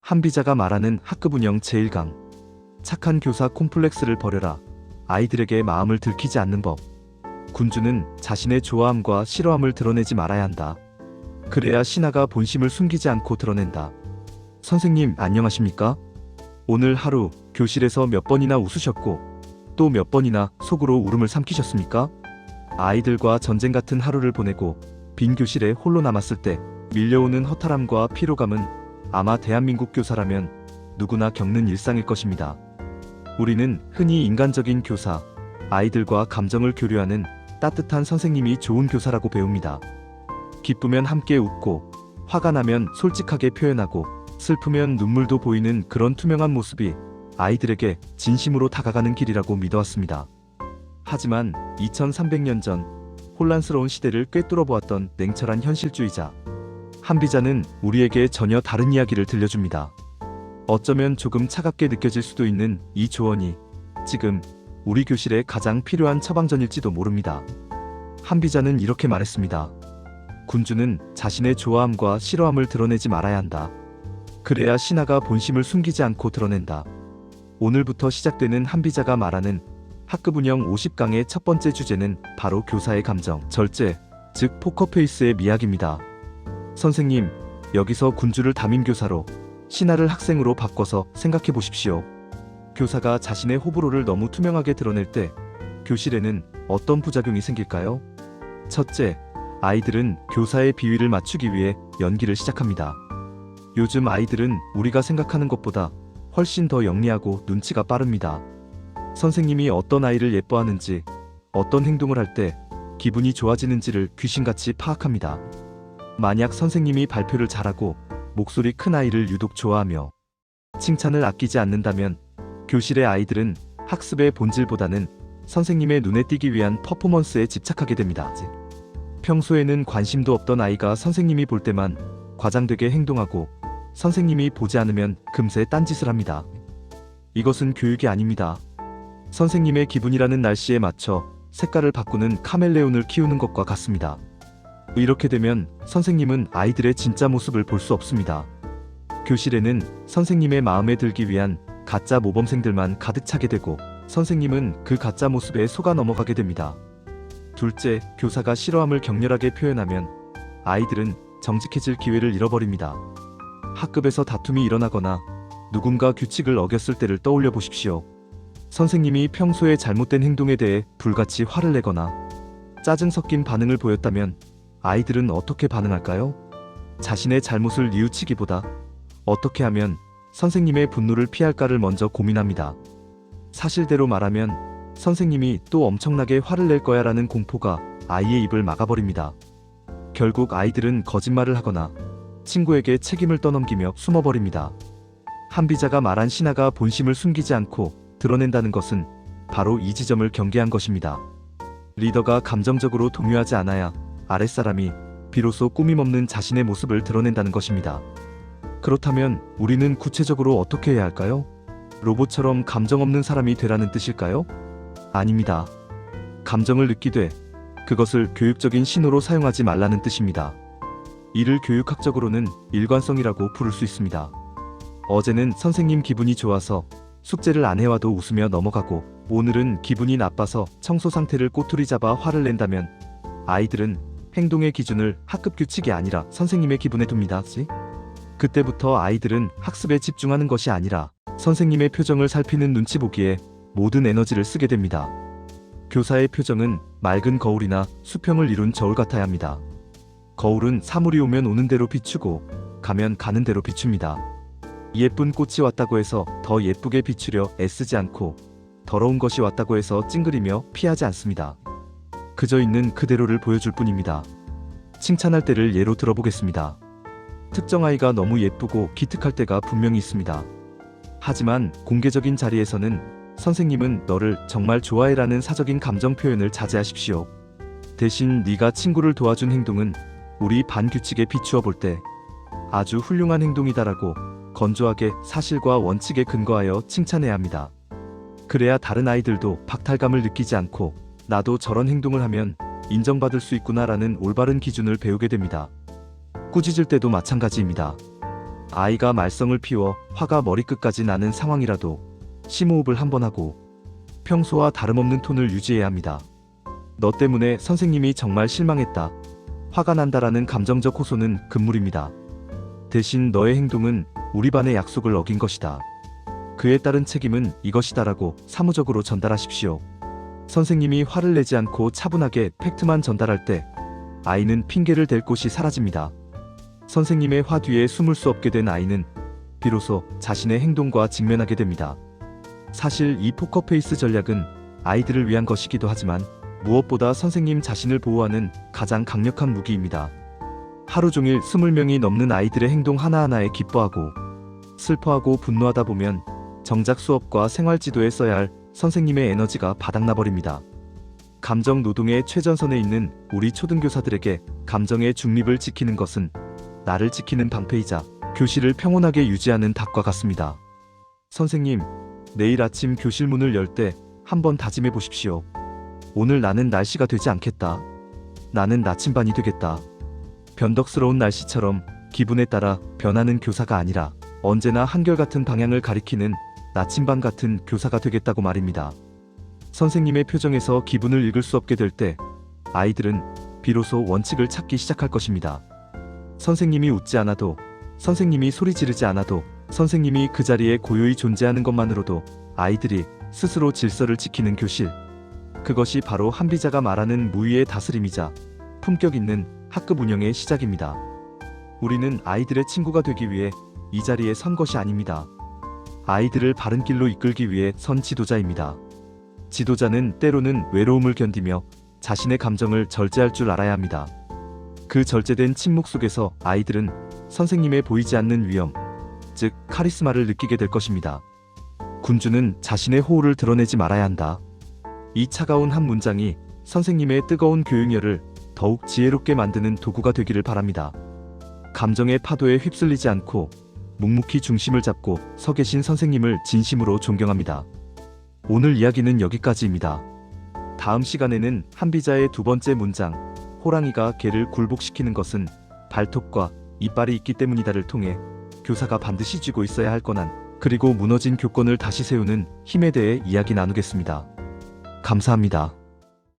한비자가 말하는 학급 운영 제1강. 착한 교사 콤플렉스를 버려라. 아이들에게 마음을 들키지 않는 법. 군주는 자신의 좋아함과 싫어함을 드러내지 말아야 한다. 그래야 신하가 본심을 숨기지 않고 드러낸다. 선생님 안녕하십니까? 오늘 하루 교실에서 몇 번이나 웃으셨고 또 몇 번이나 속으로 울음을 삼키셨습니까? 아이들과 전쟁 같은 하루를 보내고 빈 교실에 홀로 남았을 때 밀려오는 허탈함과 피로감은 아마 대한민국 교사라면 누구나 겪는 일상일 것입니다. 우리는 흔히 인간적인 교사, 아이들과 감정을 교류하는 따뜻한 선생님이 좋은 교사라고 배웁니다. 기쁘면 함께 웃고, 화가 나면 솔직하게 표현하고, 슬프면 눈물도 보이는 그런 투명한 모습이 아이들에게 진심으로 다가가는 길이라고 믿어왔습니다. 하지만 2300년 전 혼란스러운 시대를 꿰뚫어 보았던 냉철한 현실주의자 한비자는 우리에게 전혀 다른 이야기를 들려줍니다. 어쩌면 조금 차갑게 느껴질 수도 있는 이 조언이 지금 우리 교실에 가장 필요한 처방전일지도 모릅니다. 한비자는 이렇게 말했습니다. 군주는 자신의 좋아함과 싫어함을 드러내지 말아야 한다. 그래야 신하가 본심을 숨기지 않고 드러낸다. 오늘부터 시작되는 한비자가 말하는 학급 운영 50강의 첫 번째 주제는 바로 교사의 감정, 절제, 즉 포커페이스의 미학입니다. 선생님, 여기서 군주를 담임교사로, 신하를 학생으로 바꿔서 생각해 보십시오. 교사가 자신의 호불호를 너무 투명하게 드러낼 때 교실에는 어떤 부작용이 생길까요? 첫째, 아이들은 교사의 비위를 맞추기 위해 연기를 시작합니다. 요즘 아이들은 우리가 생각하는 것보다 훨씬 더 영리하고 눈치가 빠릅니다. 선생님이 어떤 아이를 예뻐하는지, 어떤 행동을 할 때 기분이 좋아지는지를 귀신같이 파악합니다. 만약 선생님이 발표를 잘하고 목소리 큰 아이를 유독 좋아하며 칭찬을 아끼지 않는다면 교실의 아이들은 학습의 본질보다는 선생님의 눈에 띄기 위한 퍼포먼스에 집착하게 됩니다. 평소에는 관심도 없던 아이가 선생님이 볼 때만 과장되게 행동하고 선생님이 보지 않으면 금세 딴짓을 합니다. 이것은 교육이 아닙니다. 선생님의 기분이라는 날씨에 맞춰 색깔을 바꾸는 카멜레온을 키우는 것과 같습니다. 이렇게 되면 선생님은 아이들의 진짜 모습을 볼 수 없습니다. 교실에는 선생님의 마음에 들기 위한 가짜 모범생들만 가득 차게 되고 선생님은 그 가짜 모습에 속아 넘어가게 됩니다. 둘째, 교사가 싫어함을 격렬하게 표현하면 아이들은 정직해질 기회를 잃어버립니다. 학급에서 다툼이 일어나거나 누군가 규칙을 어겼을 때를 떠올려 보십시오. 선생님이 평소에 잘못된 행동에 대해 불같이 화를 내거나 짜증 섞인 반응을 보였다면 아이들은 어떻게 반응할까요? 자신의 잘못을 뉘우치기보다 어떻게 하면 선생님의 분노를 피할까를 먼저 고민합니다. 사실대로 말하면 선생님이 또 엄청나게 화를 낼 거야 라는 공포가 아이의 입을 막아버립니다. 결국 아이들은 거짓말을 하거나 친구에게 책임을 떠넘기며 숨어버립니다. 한비자가 말한 신하가 본심을 숨기지 않고 드러낸다는 것은 바로 이 지점을 경계한 것입니다. 리더가 감정적으로 동요하지 않아야 아랫사람이 비로소 꾸밈없는 자신의 모습을 드러낸다는 것입니다. 그렇다면 우리는 구체적으로 어떻게 해야 할까요? 로봇처럼 감정 없는 사람이 되라는 뜻일까요? 아닙니다. 감정을 느끼되 그것을 교육적인 신호로 사용하지 말라는 뜻입니다. 이를 교육학적으로는 일관성이라고 부를 수 있습니다. 어제는 선생님 기분이 좋아서 숙제를 안 해와도 웃으며 넘어가고 오늘은 기분이 나빠서 청소 상태를 꼬투리 잡아 화를 낸다면 아이들은 행동의 기준을 학급 규칙이 아니라 선생님의 기분에 둡니다. 그때부터 아이들은 학습에 집중하는 것이 아니라 선생님의 표정을 살피는 눈치 보기에 모든 에너지를 쓰게 됩니다. 교사의 표정은 맑은 거울이나 수평을 이룬 저울 같아야 합니다. 거울은 사물이 오면 오는 대로 비추고 가면 가는 대로 비춥니다. 예쁜 꽃이 왔다고 해서 더 예쁘게 비추려 애쓰지 않고 더러운 것이 왔다고 해서 찡그리며 피하지 않습니다. 그저 있는 그대로를 보여줄 뿐입니다. 칭찬할 때를 예로 들어보겠습니다. 특정 아이가 너무 예쁘고 기특할 때가 분명히 있습니다. 하지만 공개적인 자리에서는 선생님은 너를 정말 좋아해라는 사적인 감정 표현을 자제하십시오. 대신 네가 친구를 도와준 행동은 우리 반 규칙에 비추어 볼 때 아주 훌륭한 행동이다라고 건조하게 사실과 원칙에 근거하여 칭찬해야 합니다. 그래야 다른 아이들도 박탈감을 느끼지 않고 나도 저런 행동을 하면 인정받을 수 있구나라는 올바른 기준을 배우게 됩니다. 꾸짖을 때도 마찬가지입니다. 아이가 말썽을 피워 화가 머리끝까지 나는 상황이라도 심호흡을 한번 하고 평소와 다름없는 톤을 유지해야 합니다. 너 때문에 선생님이 정말 실망했다. 화가 난다라는 감정적 호소는 금물입니다. 대신 너의 행동은 우리 반의 약속을 어긴 것이다. 그에 따른 책임은 이것이다라고 사무적으로 전달하십시오. 선생님이 화를 내지 않고 차분하게 팩트만 전달할 때 아이는 핑계를 댈 곳이 사라집니다. 선생님의 화 뒤에 숨을 수 없게 된 아이는 비로소 자신의 행동과 직면하게 됩니다. 사실 이 포커페이스 전략은 아이들을 위한 것이기도 하지만 무엇보다 선생님 자신을 보호하는 가장 강력한 무기입니다. 하루 종일 20명이 넘는 아이들의 행동 하나하나에 기뻐하고 슬퍼하고 분노하다 보면 정작 수업과 생활지도에 써야 할 선생님의 에너지가 바닥나버립니다. 감정 노동의 최전선에 있는 우리 초등교사들에게 감정의 중립을 지키는 것은 나를 지키는 방패이자 교실을 평온하게 유지하는 닭과 같습니다. 선생님, 내일 아침 교실 문을 열 때 한번 다짐해 보십시오. 오늘 나는 날씨가 되지 않겠다. 나는 나침반이 되겠다. 변덕스러운 날씨처럼 기분에 따라 변하는 교사가 아니라 언제나 한결같은 방향을 가리키는 나침반 같은 교사가 되겠다고 말입니다. 선생님의 표정에서 기분을 읽을 수 없게 될 때 아이들은 비로소 원칙을 찾기 시작할 것입니다. 선생님이 웃지 않아도, 선생님이 소리 지르지 않아도, 선생님이 그 자리에 고요히 존재하는 것만으로도 아이들이 스스로 질서를 지키는 교실. 그것이 바로 한비자가 말하는 무위의 다스림이자 품격 있는 학급 운영의 시작입니다. 우리는 아이들의 친구가 되기 위해 이 자리에 선 것이 아닙니다. 아이들을 바른 길로 이끌기 위해 선 지도자입니다. 지도자는 때로는 외로움을 견디며 자신의 감정을 절제할 줄 알아야 합니다. 그 절제된 침묵 속에서 아이들은 선생님의 보이지 않는 위험, 즉 카리스마를 느끼게 될 것입니다. 군주는 자신의 호우를 드러내지 말아야 한다. 이 차가운 한 문장이 선생님의 뜨거운 교육열을 더욱 지혜롭게 만드는 도구가 되기를 바랍니다. 감정의 파도에 휩쓸리지 않고 묵묵히 중심을 잡고 서 계신 선생님을 진심으로 존경합니다. 오늘 이야기는 여기까지입니다. 다음 시간에는 한비자의 두 번째 문장, 호랑이가 개를 굴복시키는 것은 발톱과 이빨이 있기 때문이다를 통해 교사가 반드시 쥐고 있어야 할 권한, 그리고 무너진 교권을 다시 세우는 힘에 대해 이야기 나누겠습니다. 감사합니다.